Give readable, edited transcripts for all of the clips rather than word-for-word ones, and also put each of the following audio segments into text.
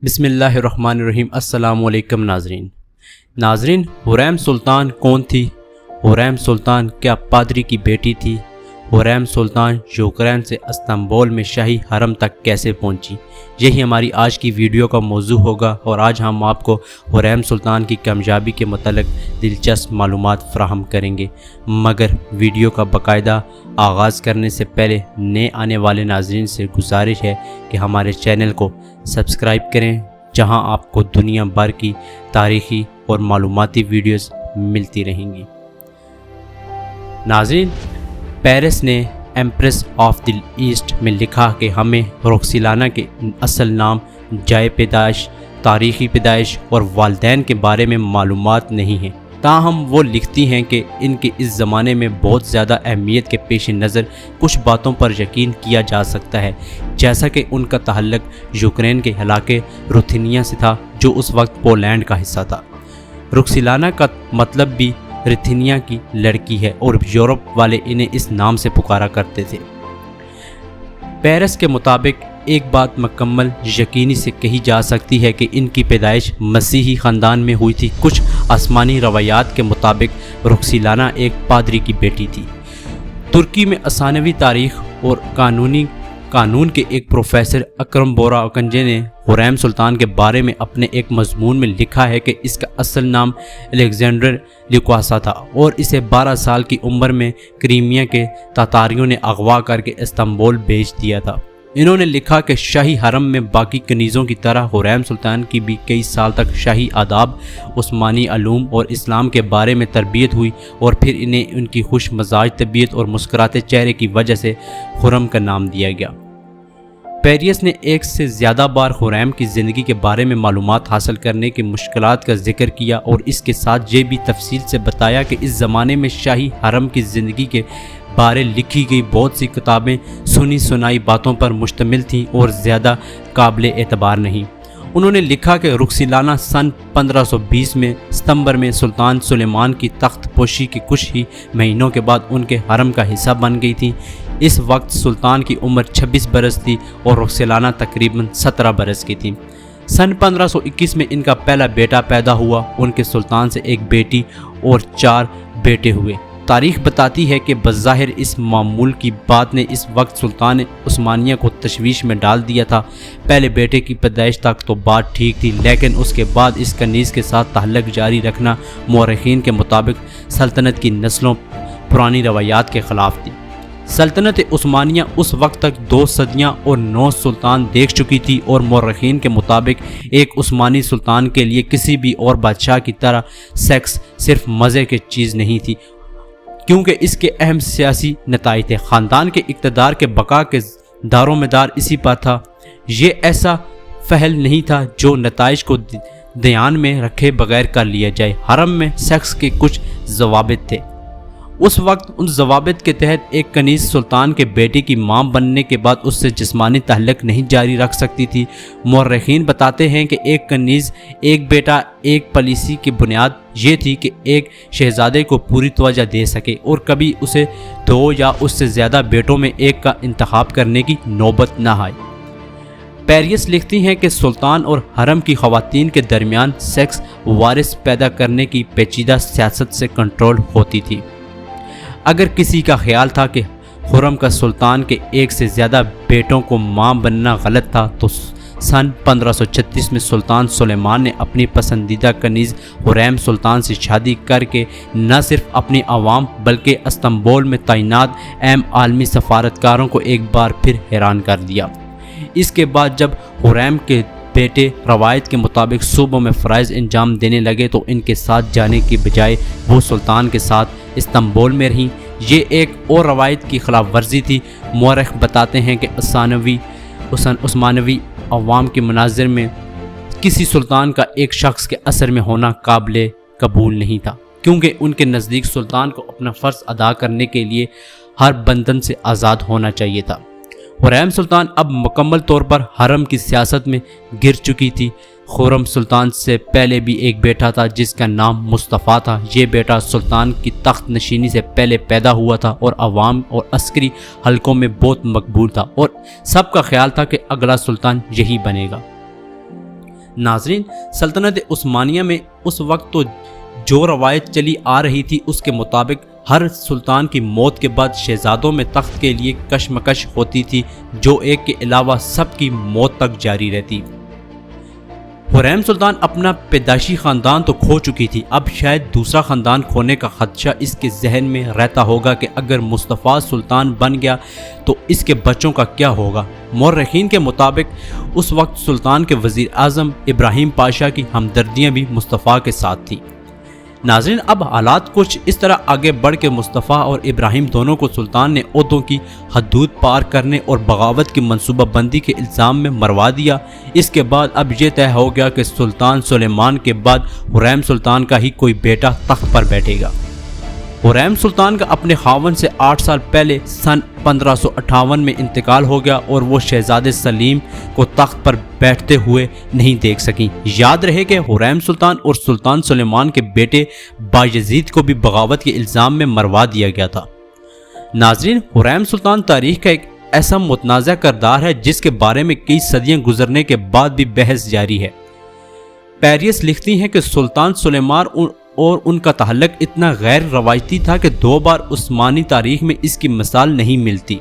بسم اللہ الرحمن الرحیم۔ السلام علیکم ناظرین، حریم سلطان کون تھی؟ حریم سلطان کیا پادری کی بیٹی تھی؟ حریم سلطان یوکرین سے استنبول میں شاہی حرم تک کیسے پہنچی؟ یہی ہماری آج کی ویڈیو کا موضوع ہوگا اور آج ہم آپ کو حریم سلطان کی کامیابی کے متعلق دلچسپ معلومات فراہم کریں گے، مگر ویڈیو کا باقاعدہ آغاز کرنے سے پہلے نئے آنے والے ناظرین سے گزارش ہے کہ ہمارے چینل کو سبسکرائب کریں، جہاں آپ کو دنیا بھر کی تاریخی اور معلوماتی ویڈیوز ملتی رہیں گی۔ ناظرین، پیرس نے ایمپریس آف دی ایسٹ میں لکھا کہ ہمیں روکسیلانا کے اصل نام، جائے پیدائش، تاریخی پیدائش اور والدین کے بارے میں معلومات نہیں ہیں، تاہم وہ لکھتی ہیں کہ ان کے اس زمانے میں بہت زیادہ اہمیت کے پیش نظر کچھ باتوں پر یقین کیا جا سکتا ہے، جیسا کہ ان کا تعلق یوکرین کے علاقے روتھینیا سے تھا جو اس وقت پولینڈ کا حصہ تھا۔ روکسیلانا کا مطلب بھی رتھینیا کی لڑکی ہے اور یورپ والے انہیں اس نام سے پکارا کرتے تھے۔ پیرس کے مطابق ایک بات مکمل یقینی سے کہی جا سکتی ہے کہ ان کی پیدائش مسیحی خاندان میں ہوئی تھی۔ کچھ آسمانی روایات کے مطابق روکسیلانا ایک پادری کی بیٹی تھی۔ ترکی میں افسانوی تاریخ اور قانون کے ایک پروفیسر اکرم بورا اکنجے نے حریم سلطان کے بارے میں اپنے ایک مضمون میں لکھا ہے کہ اس کا اصل نام الیگزینڈر لیکواسا تھا اور اسے 12 سال کی عمر میں کریمیا کے تاتاریوں نے اغوا کر کے استنبول بھیج دیا تھا۔ انہوں نے لکھا کہ شاہی حرم میں باقی کنیزوں کی طرح حریم سلطان کی بھی کئی سال تک شاہی آداب، عثمانی علوم اور اسلام کے بارے میں تربیت ہوئی اور پھر انہیں ان کی خوش مزاج طبیعت اور مسکراتے چہرے کی وجہ سے خرم کا نام دیا گیا۔ پیریس نے ایک سے زیادہ بار حریم کی زندگی کے بارے میں معلومات حاصل کرنے کی مشکلات کا ذکر کیا اور اس کے ساتھ یہ بھی تفصیل سے بتایا کہ اس زمانے میں شاہی حرم کی زندگی کے بارے لکھی گئی بہت سی کتابیں سنی سنائی باتوں پر مشتمل تھیں اور زیادہ قابل اعتبار نہیں۔ انہوں نے لکھا کہ روکسیلانا سن 1520 میں ستمبر میں سلطان سلیمان کی تخت پوشی کے کچھ ہی مہینوں کے بعد ان کے حرم کا حصہ بن گئی تھی۔ اس وقت سلطان کی عمر 26 برس تھی اور روکسیلانا تقریباً 17 برس کی تھی۔ سن 1521 میں ان کا پہلا بیٹا پیدا ہوا۔ ان کے سلطان سے ایک بیٹی اور 4 بیٹے ہوئے۔ تاریخ بتاتی ہے کہ بظاہر اس معمول کی بات نے اس وقت سلطان عثمانیہ کو تشویش میں ڈال دیا تھا۔ پہلے بیٹے کی پیدائش تک تو بات ٹھیک تھی، لیکن اس کے بعد اس کنیز کے ساتھ تعلق جاری رکھنا مورخین کے مطابق سلطنت کی نسلوں پرانی روایات کے خلاف تھی۔ سلطنت عثمانیہ اس وقت تک 2 صدیاں اور 9 سلطان دیکھ چکی تھی اور مورخین کے مطابق ایک عثمانی سلطان کے لیے کسی بھی اور بادشاہ کی طرح سیکس صرف مزے کی چیز نہیں تھی، کیونکہ اس کے اہم سیاسی نتائج تھے۔ خاندان کے اقتدار کے بقا کے دار و مدار اسی پر تھا۔ یہ ایسا فعل نہیں تھا جو نتائج کو دھیان میں رکھے بغیر کر لیا جائے۔ حرم میں سیکس کے کچھ ضوابط تھے۔ اس وقت ان ضوابط کے تحت ایک کنیز سلطان کے بیٹے کی ماں بننے کے بعد اس سے جسمانی تعلق نہیں جاری رکھ سکتی تھی۔ مورخین بتاتے ہیں کہ ایک کنیز، ایک بیٹا، ایک پالیسی کی بنیاد یہ تھی کہ ایک شہزادے کو پوری توجہ دے سکے اور کبھی اسے 2 یا اس سے زیادہ بیٹوں میں ایک کا انتخاب کرنے کی نوبت نہ آئے۔ پیریس لکھتی ہیں کہ سلطان اور حرم کی خواتین کے درمیان سیکس وارث پیدا کرنے کی پیچیدہ سیاست سے کنٹرول ہوتی تھی۔ اگر کسی کا خیال تھا کہ خرم کا سلطان کے ایک سے زیادہ بیٹوں کو ماں بننا غلط تھا، تو سن 1536 میں سلطان سلیمان نے اپنی پسندیدہ کنیز حریم سلطان سے شادی کر کے نہ صرف اپنی عوام بلکہ استنبول میں تعینات اہم عالمی سفارتکاروں کو ایک بار پھر حیران کر دیا۔ اس کے بعد جب حریم کے بیٹے روایت کے مطابق صوبوں میں فرائض انجام دینے لگے تو ان کے ساتھ جانے کی بجائے وہ سلطان کے ساتھ استنبول میں رہیں۔ یہ ایک اور روایت کی خلاف ورزی تھی۔ مورخ بتاتے ہیں کہ عثمانوی عوام کے مناظر میں کسی سلطان کا ایک شخص کے اثر میں ہونا قابل قبول نہیں تھا، کیونکہ ان کے نزدیک سلطان کو اپنا فرض ادا کرنے کے لیے ہر بندھن سے آزاد ہونا چاہیے تھا۔ حریم سلطان اب مکمل طور پر حرم کی سیاست میں گر چکی تھی۔ خرم سلطان سے پہلے بھی ایک بیٹا تھا جس کا نام مصطفیٰ تھا۔ یہ بیٹا سلطان کی تخت نشینی سے پہلے پیدا ہوا تھا اور عوام اور عسکری حلقوں میں بہت مقبول تھا اور سب کا خیال تھا کہ اگلا سلطان یہی بنے گا۔ ناظرین، سلطنت عثمانیہ میں اس وقت تو جو روایت چلی آ رہی تھی اس کے مطابق ہر سلطان کی موت کے بعد شہزادوں میں تخت کے لیے کشمکش ہوتی تھی، جو ایک کے علاوہ سب کی موت تک جاری رہتی۔ حریم سلطان اپنا پیدائشی خاندان تو کھو چکی تھی، اب شاید دوسرا خاندان کھونے کا خدشہ اس کے ذہن میں رہتا ہوگا کہ اگر مصطفیٰ سلطان بن گیا تو اس کے بچوں کا کیا ہوگا۔ مورخین کے مطابق اس وقت سلطان کے وزیر اعظم ابراہیم پاشا کی ہمدردیاں بھی مصطفیٰ کے ساتھ تھیں۔ ناظرین، اب حالات کچھ اس طرح آگے بڑھ کے مصطفیٰ اور ابراہیم دونوں کو سلطان نے عہدوں کی حدود پار کرنے اور بغاوت کی منصوبہ بندی کے الزام میں مروا دیا۔ اس کے بعد اب یہ طے ہو گیا کہ سلطان سلیمان کے بعد حریم سلطان کا ہی کوئی بیٹا تخت پر بیٹھے گا۔ حریم سلطان کا اپنے خاوند سے 8 سال پہلے سن 1558 میں انتقال ہو گیا اور وہ شہزادے سلیم کو تخت پر بیٹھتے ہوئے نہیں دیکھ سکیں۔ یاد رہے کہ حریم سلطان اور سلطان سلیمان کے بیٹے بایزید کو بھی بغاوت کے الزام میں مروا دیا گیا تھا۔ ناظرین، حریم سلطان تاریخ کا ایک ایسا متنازع کردار ہے جس کے بارے میں کئی صدیاں گزرنے کے بعد بھی بحث جاری ہے۔ پیریس لکھتی ہیں کہ سلطان سلیمان اور ان کا تعلق اتنا غیر روایتی تھا کہ 2 بار عثمانی تاریخ میں اس کی مثال نہیں ملتی۔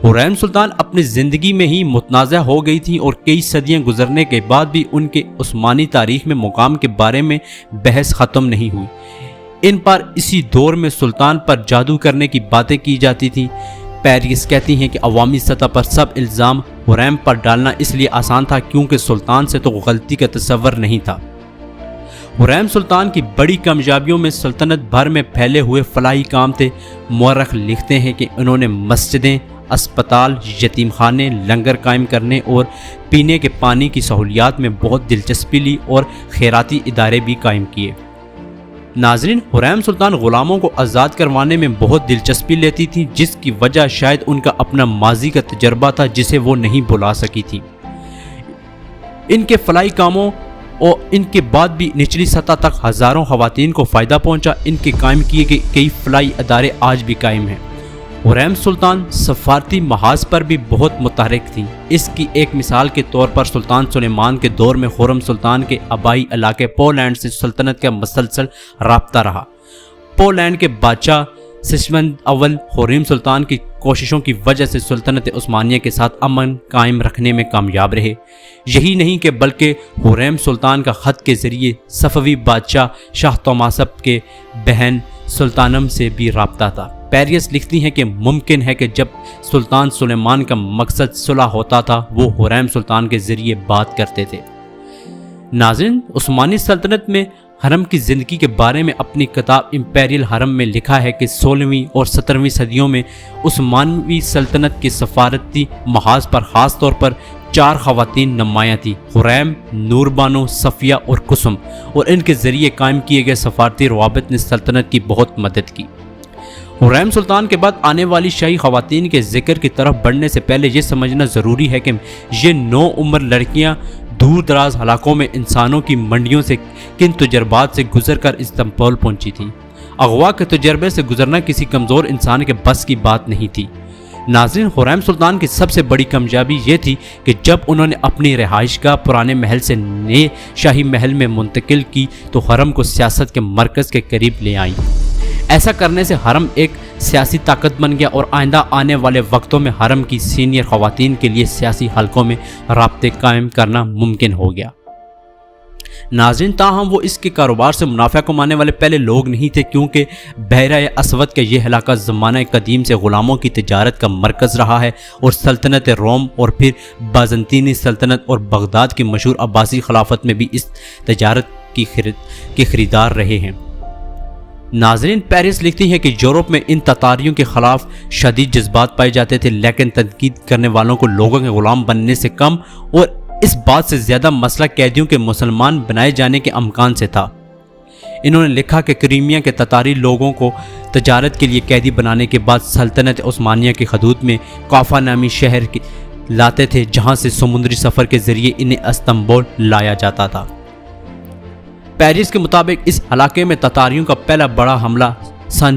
حریم سلطان اپنی زندگی میں ہی متنازع ہو گئی تھی اور کئی صدیاں گزرنے کے بعد بھی ان کے عثمانی تاریخ میں مقام کے بارے میں بحث ختم نہیں ہوئی۔ ان پر اسی دور میں سلطان پر جادو کرنے کی باتیں کی جاتی تھیں۔ پیریس کہتی ہیں کہ عوامی سطح پر سب الزام حریم پر ڈالنا اس لیے آسان تھا کیونکہ سلطان سے تو غلطی کا تصور نہیں تھا۔ حریم سلطان کی بڑی کامیابیوں میں سلطنت بھر میں پھیلے ہوئے فلاحی کام تھے۔ مورخ لکھتے ہیں کہ انہوں نے مسجدیں، اسپتال، یتیم خانے، لنگر قائم کرنے اور پینے کے پانی کی سہولیات میں بہت دلچسپی لی اور خیراتی ادارے بھی قائم کیے۔ ناظرین، حریم سلطان غلاموں کو آزاد کروانے میں بہت دلچسپی لیتی تھی، جس کی وجہ شاید ان کا اپنا ماضی کا تجربہ تھا جسے وہ نہیں بھلا سکی تھی۔ ان کے فلاحی کاموں اور ان کے بعد بھی نچلی سطح تک ہزاروں خواتین کو فائدہ پہنچا۔ ان کے قائم کیے گئے کئی فلاحی ادارے آج بھی قائم ہیں۔ حریم سلطان سفارتی محاذ پر بھی بہت متحرک تھیں۔ اس کی ایک مثال کے طور پر سلطان سلیمان کے دور میں خرم سلطان کے آبائی علاقے پولینڈ سے سلطنت کا مسلسل رابطہ رہا۔ پولینڈ کے بادشاہ سسمند اول حریم سلطان کی کوششوں کی وجہ سے سلطنت عثمانیہ کے ساتھ امن قائم رکھنے میں کامیاب رہے۔ یہی نہیں کہ بلکہ حریم سلطان کا خط کے ذریعے صفوی بادشاہ شاہ طوماسپ کے بہن سلطانم سے بھی رابطہ تھا۔ پیریس لکھتی ہیں کہ ممکن ہے کہ جب سلطان سلیمان کا مقصد صلح ہوتا تھا وہ حریم سلطان کے ذریعے بات کرتے تھے۔ ناظرین، عثمانی سلطنت میں حرم کی زندگی کے بارے میں اپنی کتاب امپیریل حرم میں لکھا ہے کہ 16ویں اور 17ویں صدیوں میں عثمانوی سلطنت کے سفارتی محاذ پر خاص طور پر 4 خواتین نمایاں تھیں: حریم، نور بانو، صفیہ اور کسم، اور ان کے ذریعے قائم کیے گئے سفارتی روابط نے سلطنت کی بہت مدد کی۔ حریم سلطان کے بعد آنے والی شاہی خواتین کے ذکر کی طرف بڑھنے سے پہلے یہ سمجھنا ضروری ہے کہ یہ نو عمر لڑکیاں دور دراز علاقوں میں انسانوں کی منڈیوں سے کن تجربات سے گزر کر استنبول پہنچی تھیں۔ اغوا کے تجربے سے گزرنا کسی کمزور انسان کے بس کی بات نہیں تھی۔ ناظرین، حریم سلطان کی سب سے بڑی کامیابی یہ تھی کہ جب انہوں نے اپنی رہائش گاہ پرانے محل سے نئے شاہی محل میں منتقل کی تو حرم کو سیاست کے مرکز کے قریب لے آئیں۔ ایسا کرنے سے حرم ایک سیاسی طاقت بن گیا اور آئندہ آنے والے وقتوں میں حرم کی سینئر خواتین کے لیے سیاسی حلقوں میں رابطے قائم کرنا ممکن ہو گیا۔ ناظرین، تاہم وہ اس کے کاروبار سے منافع کمانے والے پہلے لوگ نہیں تھے، کیونکہ بحیرہ اسود کا یہ علاقہ زمانہ قدیم سے غلاموں کی تجارت کا مرکز رہا ہے اور سلطنت روم اور پھر بازنطینی سلطنت اور بغداد کی مشہور عباسی خلافت میں بھی اس تجارت کی خریدار رہے ہیں۔ ناظرین، پیرس لکھتی ہے کہ یورپ میں ان تتاریوں کے خلاف شدید جذبات پائے جاتے تھے، لیکن تنقید کرنے والوں کو لوگوں کے غلام بننے سے کم اور اس بات سے زیادہ مسئلہ قیدیوں کے مسلمان بنائے جانے کے امکان سے تھا۔ انہوں نے لکھا کہ کریمیا کے تتاری لوگوں کو تجارت کے لیے قیدی بنانے کے بعد سلطنت عثمانیہ کی حدود میں کافا نامی شہر لاتے تھے، جہاں سے سمندری سفر کے ذریعے انہیں استنبول لایا جاتا تھا۔ پیرس کے مطابق اس علاقے میں تتاریوں کا پہلا بڑا حملہ سن